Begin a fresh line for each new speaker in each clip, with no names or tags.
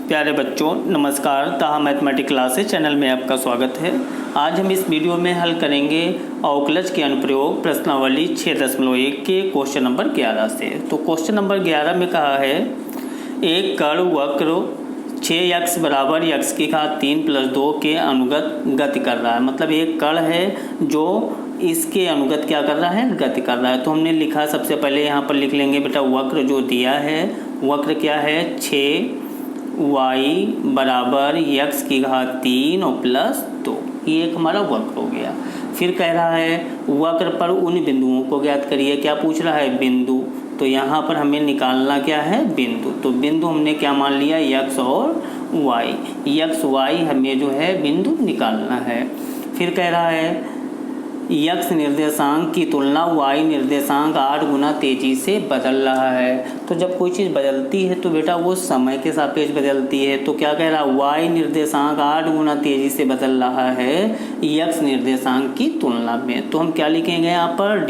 प्यारे बच्चों नमस्कार। ताहा मैथमेटिक्स क्लासेस चैनल में आपका स्वागत है। आज हम इस वीडियो में हल करेंगे अवकलज के अनुप्रयोग प्रश्नावली 6.1 के क्वेश्चन नंबर 11 से। तो क्वेश्चन नंबर 11 में कहा है एक कण वक्र 6x बराबर x की घात 3 + 2 के अनुगत गति कर रहा है। मतलब एक कण है जो इसके अनुगत क्या कर रहा है, गति कर रहा है। तो हमने लिखा, सबसे पहले यहाँ पर लिख लेंगे बेटा वक्र जो दिया है, वक्र क्या है 6y बराबर x की घात 3 और +2, ये एक हमारा वक्र हो गया। फिर कह रहा है वक्र पर उन बिंदुओं को ज्ञात करिए। क्या पूछ रहा है, बिंदु। तो यहाँ पर हमें निकालना क्या है, बिंदु। तो बिंदु हमने क्या मान लिया, x और y। x y हमें जो है बिंदु निकालना है। फिर कह रहा है x निर्देशांक की तुलना y निर्देशांक 8 गुना तेजी से बदल रहा है। तो जब कोई चीज़ बदलती है तो बेटा वो समय के सापेक्ष बदलती है। तो क्या कह रहा है, y निर्देशांक 8 गुना तेजी से बदल रहा है x निर्देशांक की तुलना में। तो हम क्या लिखेंगे यहाँ पर,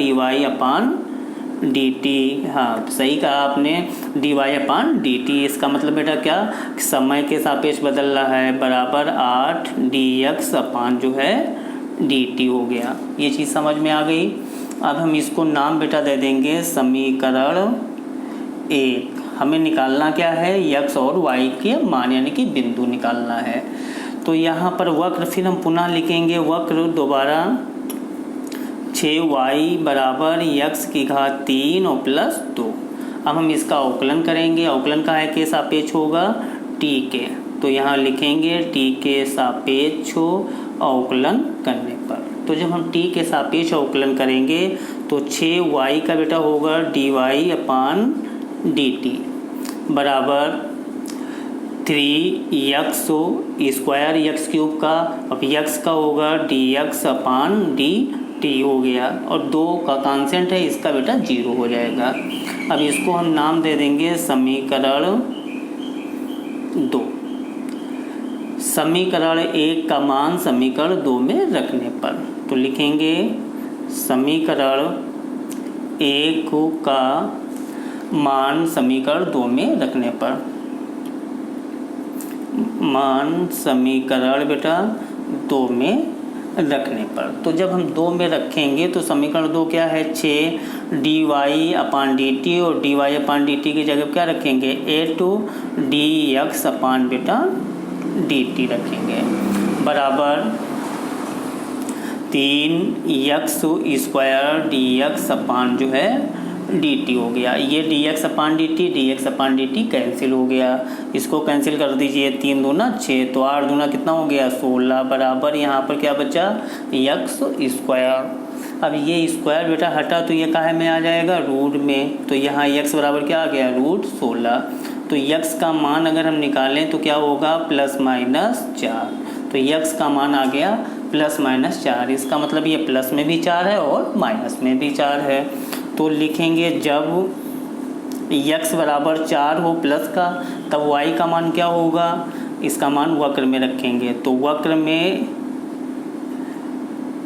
dy/dt। हाँ सही कहा आपने, dy/dt। इसका मतलब बेटा क्या, समय के सापेक्ष बदल रहा है, बराबर 8 dx/ जो है dt हो गया। ये चीज़ समझ में आ गई। अब हम इसको नाम बेटा दे देंगे समीकरण 1। हमें निकालना क्या है, x और y के मान यानी कि बिंदु निकालना है। तो यहाँ पर वक्र फिर हम पुनः लिखेंगे, वक्र दोबारा 6y बराबर x की घात 3 और +2। अब हम इसका अवकलन करेंगे। अवकलन का है के सापेक्ष होगा t के। तो यहाँ लिखेंगे t के सापेक्ष अवकलन करने पर। तो जब हम t के सापेक्ष अवकलन करेंगे तो 6y का बेटा होगा dy/dt बराबर 3x² x क्यूब का, अब x का होगा dx/dt हो गया, और 2 का कांस्टेंट है, इसका बेटा 0 हो जाएगा। अब इसको हम नाम दे देंगे समीकरण 2। समीकरण 1 का मान समीकरण 2 में रखने पर, तो लिखेंगे समीकरण 1 का मान समीकरण 2 में रखने पर, मान समीकरण बेटा 2 में रखने पर। तो जब हम 2 में रखेंगे तो समीकरण 2 क्या है, 6 dy/dt, और dy/dt की जगह क्या रखेंगे, 8 dx/ बेटा dt रखेंगे, बराबर 3x² dx/ जो है dt हो गया। ये dx/dt कैंसिल हो गया, इसको कैंसिल कर दीजिए। 3 दूना 6, तो 8 दूना कितना हो गया 16, बराबर यहाँ पर क्या बचा, x²। अब ये स्क्वायर बेटा हटा तो ये काहे में आ जाएगा, रूट में। तो यहाँ x बराबर क्या आ गया, √16। तो x का मान अगर हम निकालें तो क्या होगा, +-4। तो x का मान आ गया +-4। इसका मतलब ये प्लस में भी 4 है और माइनस में भी 4 है। तो लिखेंगे जब x बराबर 4 हो प्लस का, तब y का मान क्या होगा, इसका मान वक्र में रखेंगे। तो वक्र में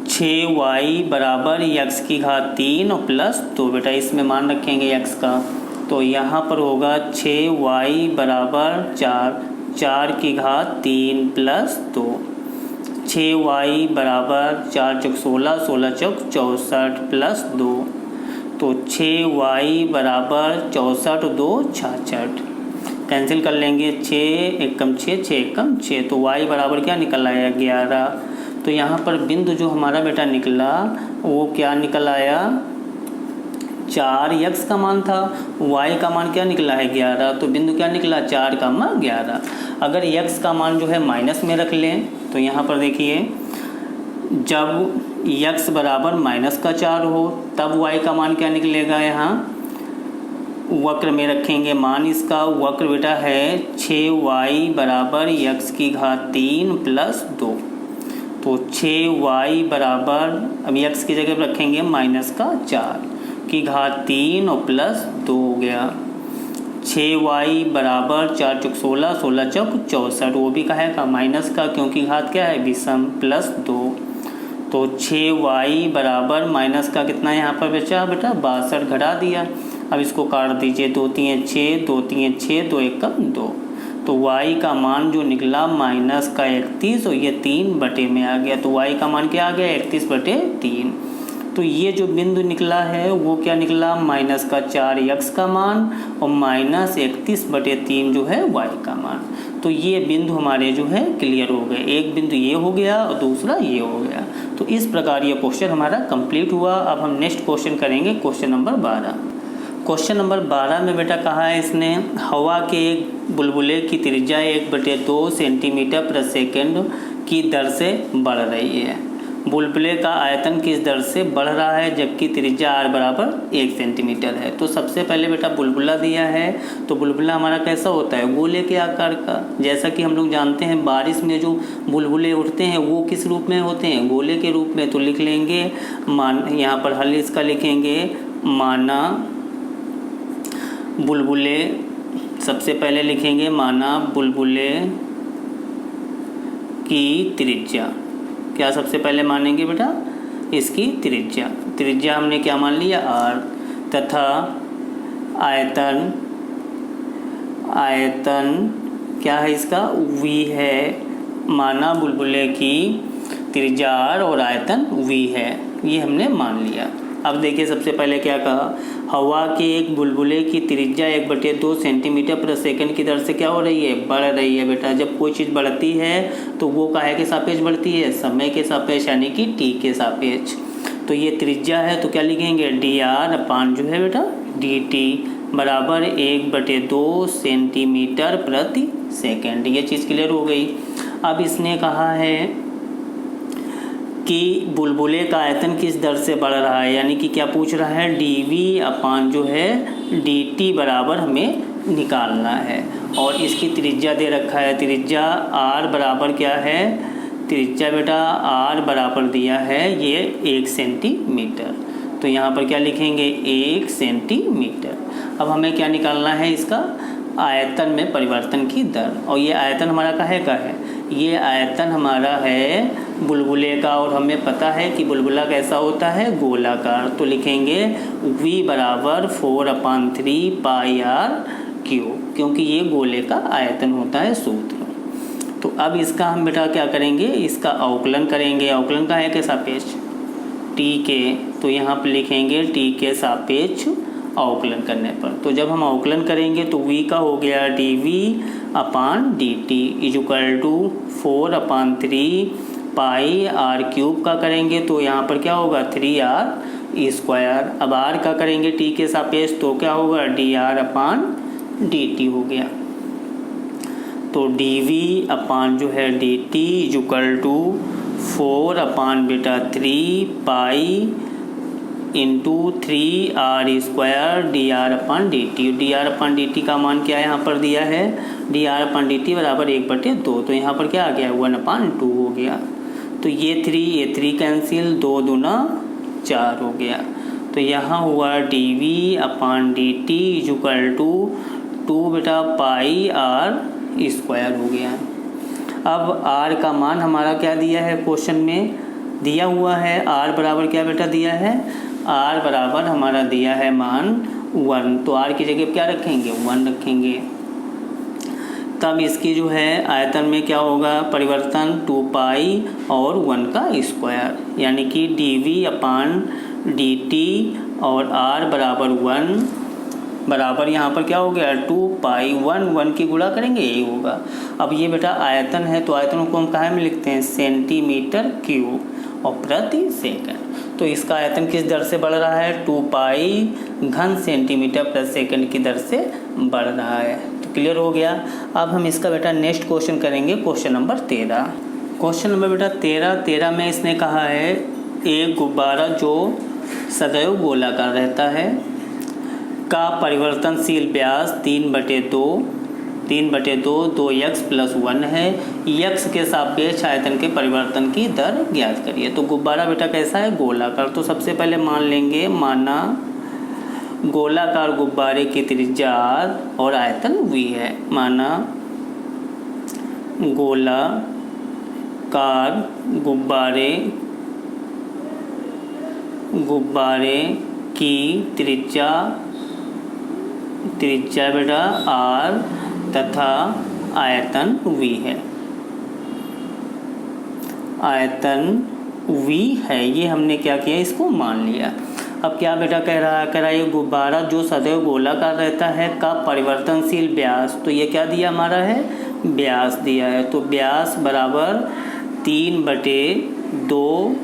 6y बराबर x की घात 3 और +2 बेटा इसमें मान रखेंगे x का। तो यहाँ पर होगा 6y बराबर 4 की घात 3 +2। 6y बराबर 4 चौक 16, 16 चौक 64 +2। तो 6y बराबर 64, 2 66, कैंसिल कर लेंगे। 6 एकम 6, 6 एकम 6, तो y बराबर क्या निकल आया, 11। तो यहाँ पर बिंदु जो हमारा बेटा निकला वो क्या निकल आया, 4x का मान था, y का मान क्या निकला है 11। तो बिंदु क्या निकला, 4, 11। अगर x का मान जो है माइनस में रख लें तो यहाँ पर देखिए, जब x बराबर -4 हो तब y का मान क्या निकलेगा, यहाँ वक्र में रखेंगे मान इसका। वक्र बेटा है 6y बराबर x की घात 3 +2। तो 6y बराबर, अब x की जगह रखेंगे -4 की घात 3 और +2 हो गया। 6y बराबर 4 चौक 16, 16 चौक 64, वो भी कहे का माइनस का, क्योंकि घात क्या है विषम, +2। तो 6y बराबर माइनस का कितना यहाँ पर बचा बेटा, 62 घटा दिया। अब इसको काट दीजिए, 2 3 6, 2 3 6, 2 1 2। तो y का मान जो निकला -31 और ये 3/, में आ गया। तो y का मान क्या आ गया 31/3। तो ये जो बिंदु निकला है वो क्या निकला -4x का मान और -31/3 जो है y का मान। तो ये बिंदु हमारे जो है क्लियर हो गए। एक बिंदु ये हो गया और दूसरा ये हो गया। तो इस प्रकार ये क्वेश्चन हमारा कंप्लीट हुआ। अब हम नेक्स्ट क्वेश्चन करेंगे क्वेश्चन नंबर 12। क्वेश्चन नंबर 12 में बेटा कहा है इसने, हवा के एक बुलबुले की त्रिज्या 1/2 सेंटीमीटर प्रति सेकंड की दर से बढ़ रही है। बुलबुले का आयतन किस दर से बढ़ रहा है जबकि त्रिज्या r बराबर 1 सेंटीमीटर है। तो सबसे पहले बेटा बुलबुला दिया है, तो बुलबुला हमारा कैसा होता है गोले के आकार का। जैसा कि हम लोग जानते हैं बारिश में जो बुलबुले उठते हैं वो किस रूप में होते हैं, गोले के रूप में। तो लिख लेंगे यहाँ पर हल इसका लिखेंगे माना बुलबुले, सबसे पहले लिखेंगे माना बुलबुले की त्रिज्या। क्या सबसे पहले मानेंगे बेटा इसकी त्रिज्या हमने क्या मान लिया r, तथा आयतन क्या है इसका v है। माना बुलबुले की त्रिज्या r और आयतन v है, ये हमने मान लिया। अब देखिए सबसे पहले क्या कहा, हवा के एक बुलबुले की त्रिज्या 1/2 सेंटीमीटर प्रति सेकंड की दर से क्या हो रही है, बढ़ रही है। बेटा जब कोई चीज़ बढ़ती है तो वो काहे के सापेक्ष बढ़ती है, समय के सापेक्ष यानी कि t के सापेक्ष। तो ये त्रिज्या है तो क्या लिखेंगे dr अपान जो है बेटा dt बराबर 1/2 सेंटीमीटर प्रति सेकंड। ये चीज़ क्लियर हो गई। अब इसने कहा है कि बुलबुले का आयतन किस दर से बढ़ रहा है, यानी कि क्या पूछ रहा है dv अपान जो है dt बराबर हमें निकालना है। और इसकी त्रिज्या दे रखा है, त्रिज्या r बराबर क्या है, त्रिज्या बेटा r बराबर दिया है ये 1 सेंटीमीटर। तो यहाँ पर क्या लिखेंगे 1 सेंटीमीटर। अब हमें क्या निकालना है इसका आयतन में परिवर्तन की दर। और ये आयतन हमारा काहे का है, ये आयतन हमारा है बुलबुले का। और हमें पता है कि बुलबुला कैसा होता है गोलाकार। तो लिखेंगे v बराबर 4/3 पाई r क्यूब, क्योंकि ये गोले का आयतन होता है सूत्र। तो अब इसका हम बेटा क्या करेंगे, इसका अवकलन करेंगे। अवकलन का है के सापेक्ष t के, तो यहाँ पर लिखेंगे t के सापेक्ष अवकलन करने पर। तो जब हम अवकलन करेंगे तो v का हो गया dv upon dt equal to 4/3 pi r cube का करेंगे तो यहाँ पर क्या होगा 3r²। अब r का करेंगे t के सापेक्ष तो क्या होगा dr अपान dt हो गया। तो dv अपान जो है dt equal to 4/3 pi into 3r² dr upon dt का मान क्या यहाँ पर दिया है, dr अपान dt बराबर 1/2। तो यहाँ पर क्या आ गया 1/2 हो गया। तो ये 3 कैंसिल, 2 दूना 4 हो गया। तो यहाँ हुआ dv upon dt equal to 2 बेटा पाई r² हो गया। अब r का मान हमारा क्या दिया है, क्वेश्चन में दिया हुआ है r बराबर क्या बेटा दिया है, r बराबर हमारा दिया है मान 1। तो r की जगह क्या रखेंगे 1 रखेंगे। तब इसकी जो है आयतन में क्या होगा परिवर्तन 2 पाई और 1 का स्क्वायर, यानी कि dv अपान dt और r बराबर 1 बराबर यहाँ पर क्या हो गया 2 पाई 1 की गुणा करेंगे यही होगा। अब ये बेटा आयतन है तो आयतन को हम कहाँ में लिखते हैं सेंटीमीटर क्यूब और प्रति सेकंड। तो इसका आयतन किस दर से बढ़ रहा है 2 पाई घन सेंटीमीटर प्रति सेकंड की दर से बढ़ रहा है। तो क्लियर हो गया। अब हम इसका बेटा नेक्स्ट क्वेश्चन करेंगे क्वेश्चन नंबर 13। क्वेश्चन नंबर बेटा 13 में इसने कहा है एक गुब्बारा जो सदैव गोलाकार रहता है का परिवर्तनशील व्यास 3/2 2x + 1 है। x के सापेक्ष आयतन के परिवर्तन की दर ज्ञात करिए। तो गुब्बारा बेटा कैसा है गोलाकार। तो सबसे पहले मान लेंगे माना गोलाकार गुब्बारे की त्रिज्या r और आयतन v है। माना गोलाकार गुब्बारे की त्रिज्या बेटा r तथा आयतन V है, आयतन V है। ये हमने क्या किया, इसको मान लिया। अब क्या बेटा कह रहा है, ये गुब्बारा जो सदैव गोलाकार रहता है का परिवर्तनशील व्यास, तो ये क्या दिया हमारा है, व्यास दिया है। तो व्यास बराबर 3/2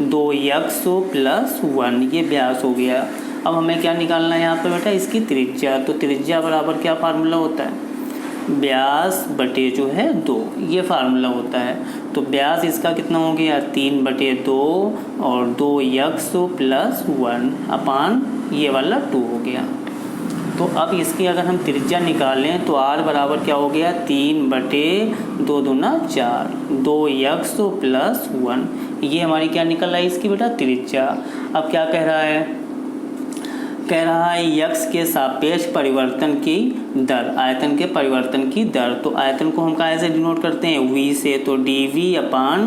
2x प्लस 1, ये व्यास हो गया। अब हमें क्या निकालना है यहाँ पर बेटा, इसकी त्रिज्या। तो त्रिज्या बराबर क्या फार्मूला होता है, व्यास बटे जो है 2, ये फार्मूला होता है। तो व्यास इसका कितना हो गया, 3/2 और 2x प्लस 1 अपान ये वाला 2 हो गया। तो अब इसकी अगर हम त्रिज्या निकालें तो r बराबर क्या हो गया, 3/2 दूना 4 2x प्लस 1, ये हमारी क्या निकल आई इसकी बेटा त्रिज्या। अब क्या कह रहा है, कह रहा है यक्स के सापेक्ष परिवर्तन की दर, आयतन के परिवर्तन की दर। तो आयतन को हम कहाँ से डिनोट करते हैं, v से। तो dv अपान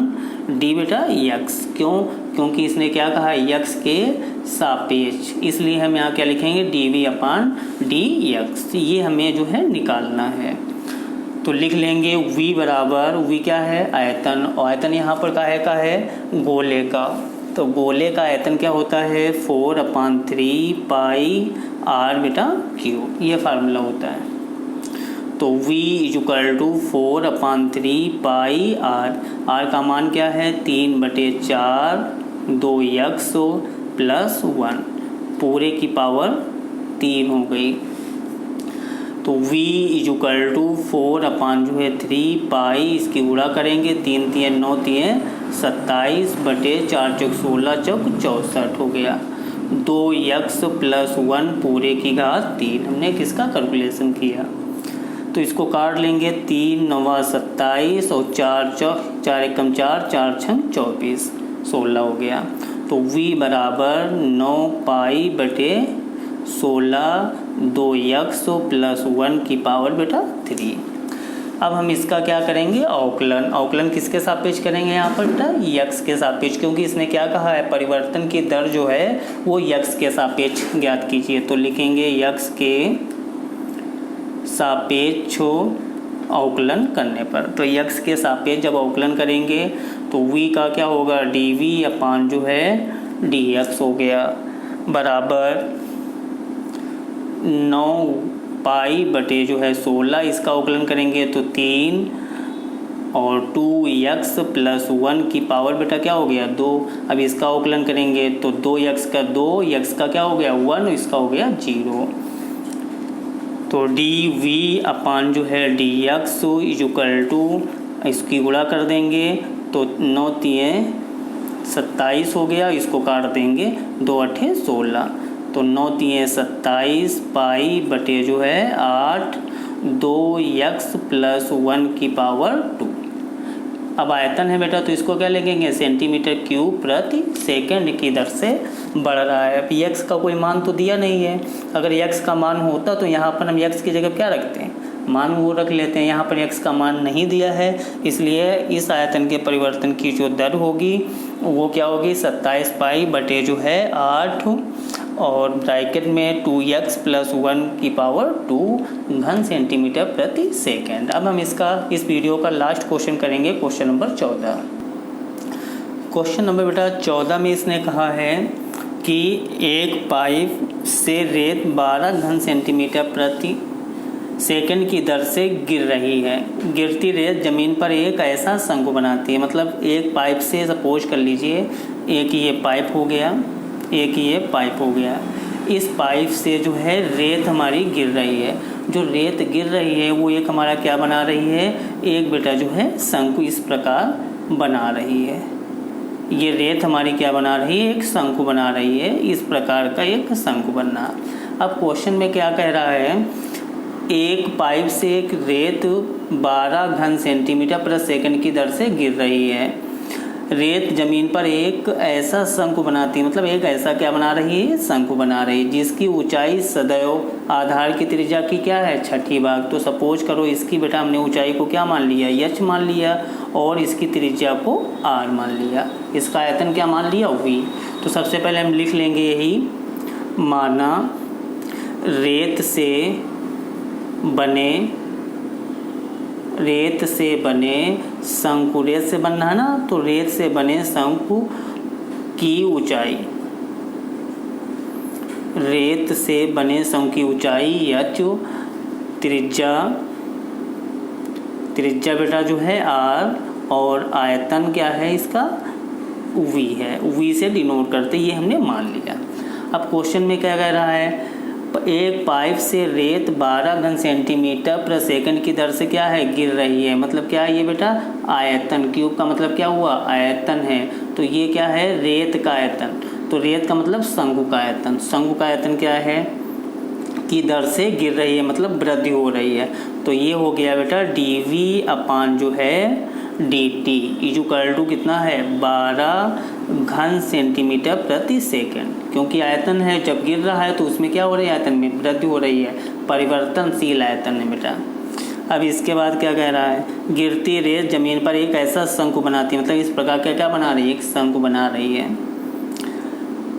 d बेटा यक्स, क्यों, क्योंकि इसने क्या कहा है, यक्स के सापेक्ष, इसलिए हम यहाँ क्या लिखेंगे, dv अपान d यक्स। ये हमें जो है निकालना है। तो लिख लेंगे v बराबर, v क्या है, आयतन, और आयतन यहाँ पर का है गोले का। तो गोले का आयतन क्या होता है, 4/3 पाई r बेटा क्यू, ये फार्मूला होता है। तो v = 4/3 पाई r का मान क्या है, 3/4 2x प्लस 1 पूरे की पावर 3 हो गई। तो v = 4/3 पाई, इसकी गुणा करेंगे, 3 3 9 3 27 बटे 4 चौक 16 चौक 64 हो गया। 2x प्लस 1 पूरे की घात 3, हमने किसका कैलकुलेशन किया। तो इसको काट लेंगे, 3 9 27 और 4 एकम 4 4 छंग 24 16 हो गया। तो v बराबर 9 पाई बटे 16 2x प्लस 1 की पावर बेटा 3। अब हम इसका क्या करेंगे, अवकलन। अवकलन किसके सापेक्ष करेंगे यहाँ पर बेटा, यक्स के सापेक्ष, क्योंकि इसने क्या कहा है, परिवर्तन की दर जो है वो यक्स के सापेक्ष ज्ञात कीजिए। तो लिखेंगे यक्स के सापेक्ष अवकलन करने पर। तो यक्स के सापेक्ष जब अवकलन करेंगे तो v का क्या होगा, dv अपान जो है dx हो गया, बराबर 9 पाई बटे जो है 16, इसका अवकलन करेंगे तो 3 और 2x प्लस 1 की पावर बेटा क्या हो गया 2। अब इसका अवकलन करेंगे तो 2x का 2, x का क्या हो गया 1, इसका हो गया 0। तो dv अपान जो है dx = इसकी गुणा कर देंगे तो 9 3 27 हो गया, इसको काट देंगे, 2 8 16, तो 9 3 27 पाई बटे जो है 8 2x प्लस 1 की पावर 2। अब आयतन है बेटा, तो इसको क्या लिखेंगे, सेंटीमीटर क्यूब प्रति सेकंड की दर से बढ़ रहा है। अब x का कोई मान तो दिया नहीं है, अगर x का मान होता तो यहाँ पर हम x की जगह क्या रखते हैं, मान वो रख लेते हैं। यहाँ पर x का मान नहीं दिया है, इसलिए इस आयतन के परिवर्तन की जो दर होगी वो क्या होगी 27 पाई बटे जो है 8 और ब्रैकेट में 2x प्लस 1 की पावर 2 घन सेंटीमीटर प्रति सेकंड। अब हम इस वीडियो का लास्ट क्वेश्चन करेंगे, क्वेश्चन नंबर 14। क्वेश्चन नंबर बेटा 14 में इसने कहा है कि एक पाइप से रेत 12 घन सेंटीमीटर प्रति सेकंड की दर से गिर रही है। गिरती रेत जमीन पर एक ऐसा शंकु बनाती है, मतलब एक पाइप से सपोज कर लीजिए एक ये पाइप हो गया, एक ये पाइप हो गया। इस पाइप से जो है रेत हमारी गिर रही है, जो रेत गिर रही है वो एक हमारा क्या बना रही है, एक बेटा जो है शंकु इस प्रकार बना रही है। ये रेत हमारी क्या बना रही है, एक शंकु बना रही है, इस प्रकार का एक शंकु बनना। अब क्वेश्चन में क्या कह रहा है, एक पाइप से एक रेत 12 घन सेंटीमीटर प्रति सेकंड की दर से गिर रही है। रेत जमीन पर एक ऐसा शंकु बनाती है, मतलब एक ऐसा क्या बना रही है, शंकु बना रही है, जिसकी ऊंचाई सदैव आधार की त्रिज्या की क्या है, छठी भाग। तो सपोज करो इसकी बेटा हमने ऊंचाई को क्या मान लिया, h मान लिया, और इसकी त्रिज्या को r मान लिया। इसका आयतन क्या मान लिया, v। तो सबसे पहले हम लिख लेंगे यही, माना रेत से बने रेत से बने शंकु, रेत से बनना है ना, तो रेत से बने शंकु की ऊंचाई, रेत से बने शंकु की ऊंचाई h, त्रिज्या बेटा जो है r, और आयतन क्या है इसका v है, v से डिनोट करते, ये हमने मान लिया। अब क्वेश्चन में क्या कह रहा है, एक पाइप से रेत 12 घन सेंटीमीटर प्रति सेकंड की दर से क्या है गिर रही है, मतलब क्या है ये बेटा आयतन, क्यूब का मतलब क्या हुआ आयतन है, तो ये क्या है रेत का आयतन, तो रेत का मतलब शंकु का आयतन, शंकु का आयतन क्या है की दर से गिर रही है, मतलब वृद्धि हो रही है, तो ये हो गया बेटा dv अपान जो है dt इक्वल टू कितना है 12 घन सेंटीमीटर प्रति सेकंड, क्योंकि आयतन है जब गिर रहा है तो उसमें क्या हो रही है आयतन में वृद्धि हो रही है, परिवर्तनशील आयतन है बेटा। अब इसके बाद क्या कह रहा है, गिरती रेत जमीन पर एक ऐसा शंकु बनाती है, मतलब इस प्रकार का क्या बना रही है, एक शंकु बना रही है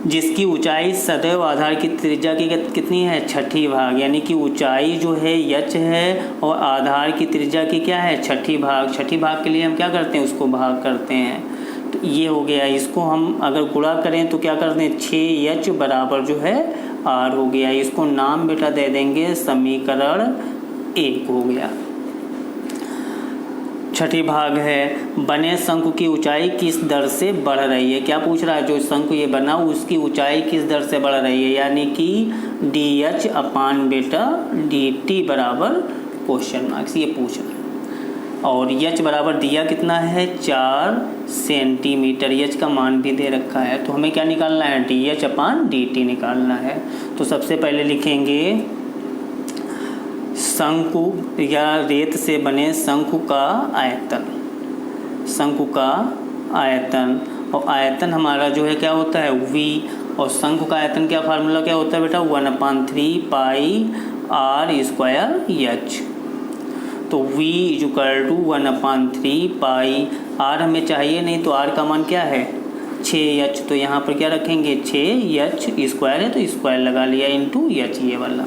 जिसकी ऊंचाई सदैव आधार की त्रिज्या की कितनी है छठी भाग, यानी कि ऊंचाई जो है h है और आधार की त्रिज्या की क्या है छठी भाग, छठी भाग के लिए हम क्या करते हैं उसको भाग करते हैं, तो ये हो गया। इसको हम अगर गुणा करें तो क्या करते हैं 6h बराबर जो है r हो गया, इसको नाम बेटा दे देंगे समीकरण 1 हो गया। छठी भाग है बने शंकु की ऊंचाई किस दर से बढ़ रही है, क्या पूछ रहा है जो शंकु ये बना उसकी ऊंचाई किस दर से बढ़ रही है, यानी कि डी अपान बेटा dt बराबर क्वेश्चन मार्क्स ये पूछ रहा है, और h बराबर दिया कितना है 4 सेंटीमीटर, h का मान भी दे रखा है, तो हमें क्या निकालना है डी अपान dt निकालना है। तो सबसे पहले लिखेंगे शंकु या रेत से बने शंकु का आयतन, शंकु का आयतन, और आयतन हमारा जो है क्या होता है v, और शंकु का आयतन क्या फार्मूला क्या होता है बेटा 1/3 पाई r स्क्वायर h, तो v equal to 1/3 pi r हमें चाहिए नहीं, तो r का मान क्या है 6h, तो यहाँ पर क्या रखेंगे 6h स्क्वायर है तो स्क्वायर लगा लिया इंटू h ये वाला,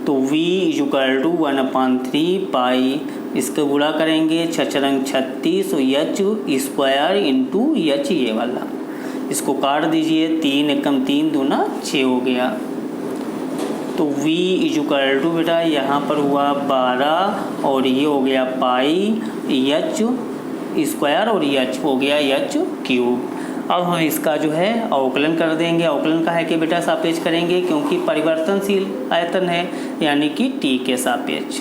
तो v इक्वल टू 1/3 पाई, इसको गुणा करेंगे 6 रंग 36 और h स्क्वायर इंटू h ये वाला, इसको काट दीजिए 3 एकम 3 दूना 6 हो गया, तो v इक्वल टू बेटा यहाँ पर हुआ 12 और ये हो गया पाई h स्क्वायर और h हो गया h क्यूब। अब हम इसका जो है अवकलन कर देंगे, अवकलन का है कि बेटा सापेक्ष करेंगे क्योंकि परिवर्तनशील आयतन है, यानी कि t के सापेक्ष,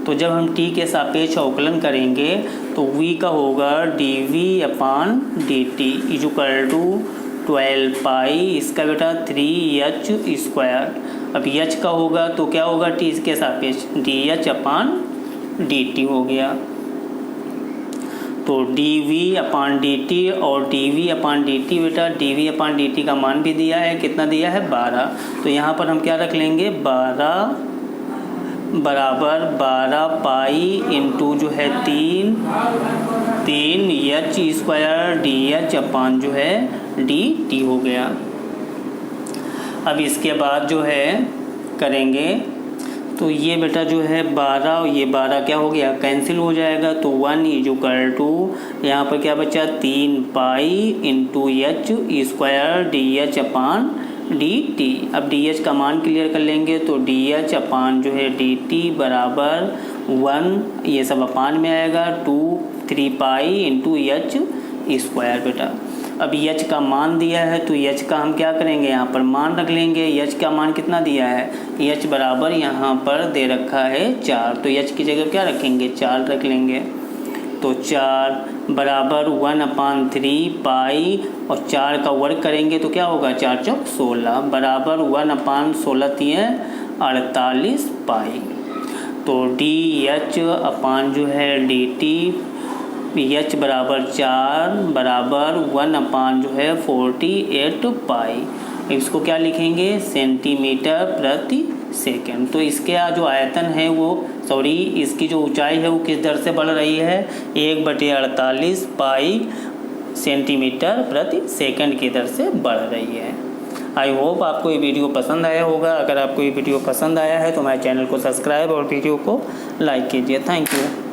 तो जब हम t के सापेक्ष अवकलन करेंगे तो v का होगा dv upon dt equal to 12 pi, इसका बेटा 3h स्क्वायर, अब h का होगा तो क्या होगा t के सापेक्ष dh अपान dt हो गया, तो dv अपान dt और dv अपान dt बेटा dv अपान dt का मान भी दिया है, कितना दिया है 12, तो यहाँ पर हम क्या रख लेंगे 12 बराबर 12 पाई इंटू जो है 3 h स्क्वायर dh अपान जो है dt हो गया। अब इसके बाद जो है करेंगे तो ये बेटा जो है 12 और ये 12 क्या हो गया कैंसिल हो जाएगा, तो 1 इक्वल टू यहाँ पर क्या बचा 3 pi into h square dh अपान dt। अब dh का मान क्लियर कर लेंगे तो dh अपान जो है dt बराबर 1, ये सब अपान में आएगा 3 पाई इंटू h स्क्वायर बेटा। अब h का मान दिया है तो h का हम क्या करेंगे यहाँ पर मान रख लेंगे, h का मान कितना दिया है h बराबर यहाँ पर दे रखा है 4, तो h की जगह क्या रखेंगे 4 रख लेंगे, तो 4 बराबर 1/3 पाई और 4 का वर्ग करेंगे तो क्या होगा 4 चौक 16 बराबर 1/16 48 पाई, तो dh अपान जो है dt h बराबर 4 बराबर 1 जो है 48 पाई, इसको क्या लिखेंगे सेंटीमीटर प्रति सेकंड। तो इसके जो आयतन है वो इसकी जो ऊंचाई है वो किस दर से बढ़ रही है 1/48 पाई सेंटीमीटर प्रति सेकंड की दर से बढ़ रही है। आई होप आपको ये वीडियो पसंद आया होगा। अगर आपको ये वीडियो पसंद आया है तो हमारे चैनल को सब्सक्राइब और वीडियो को लाइक कीजिए। Thank you.